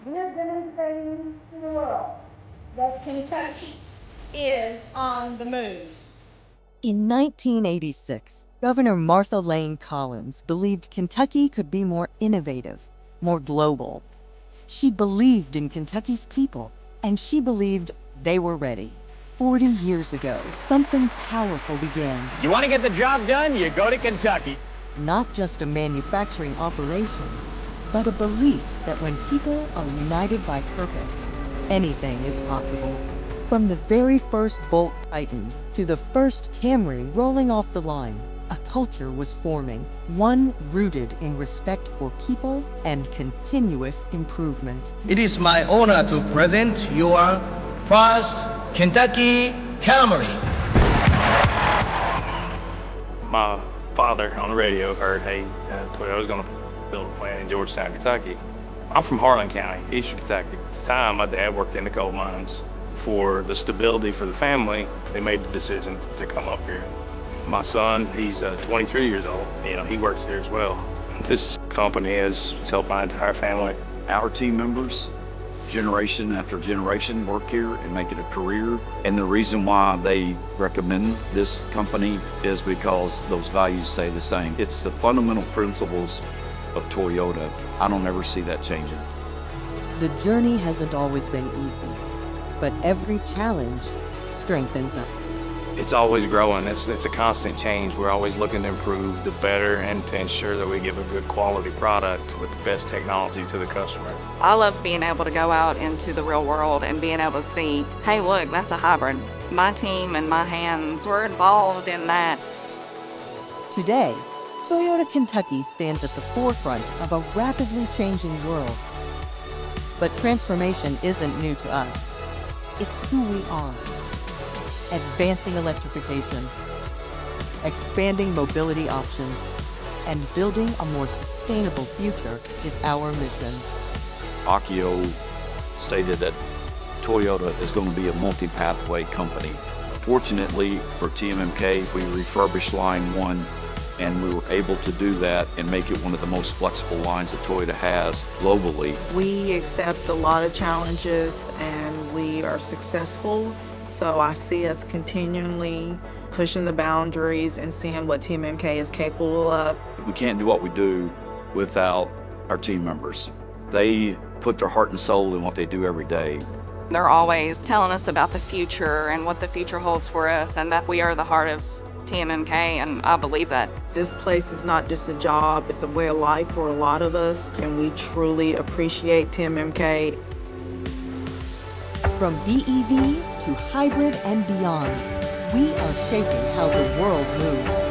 We are demonstrating to the world that Kentucky is on the move. In 1986, Governor Martha Lane Collins believed Kentucky could be more innovative, more global. She believed in Kentucky's people, and she believed they were ready. 40 years ago, something powerful began. You want to get the job done, you go to Kentucky. Not just a manufacturing operation, but a belief that when people are united by purpose, anything is possible. From the very first Bolt Titan to the first Camry rolling off the line, a culture was forming, one rooted in respect for people and continuous improvement. It is my honor to present your first Kentucky Camry. My father on the radio heard, hey, Toyota's going to build a plant in Georgetown, Kentucky. I'm from Harlan County, Eastern Kentucky. At the time, my dad worked in the coal mines. For the stability for the family, they made the decision to come up here. My son, he's 23 years old. He works here as well. This company has helped my entire family. Our team members, generation after generation, work here and make it a career. And the reason why they recommend this company is because those values stay the same. It's the fundamental principles of Toyota. I don't ever see that changing. The journey hasn't always been easy, but every challenge strengthens us. It's always growing. It's a constant change. We're always looking to improve, the better, and to ensure that we give a good quality product with the best technology to the customer. I love being able to go out into the real world and being able to see, hey, look, that's a hybrid. My team and my hands were involved in that. Today, Toyota Kentucky stands at the forefront of a rapidly changing world. But transformation isn't new to us. It's who we are. Advancing electrification, expanding mobility options, and building a more sustainable future is our mission. Akio stated that Toyota is going to be a multi-pathway company. Fortunately for TMMK, we refurbished line 1, and we were able to do that and make it one of the most flexible lines that Toyota has globally. We accept a lot of challenges and we are successful. So I see us continually pushing the boundaries and seeing what TMMK is capable of. We can't do what we do without our team members. They put their heart and soul in what they do every day. They're always telling us about the future and what the future holds for us and that we are the heart of TMMK, and I believe that. This place is not just a job, it's a way of life for a lot of us, and we truly appreciate TMMK. From BEV to hybrid and beyond, we are shaping how the world moves.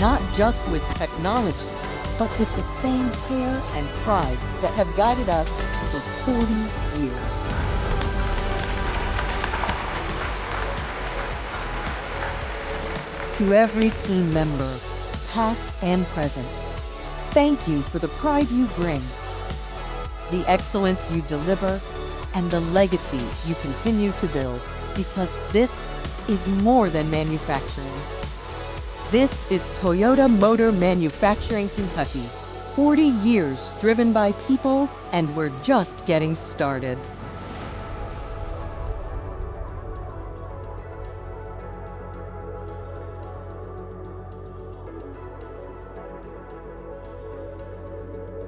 Not just with technology, but with the same care and pride that have guided us for 40 years. To every team member, past and present, thank you for the pride you bring, the excellence you deliver, and the legacy you continue to build, because this is more than manufacturing. This is Toyota Motor Manufacturing Kentucky. 40 years driven by people, and we're just getting started.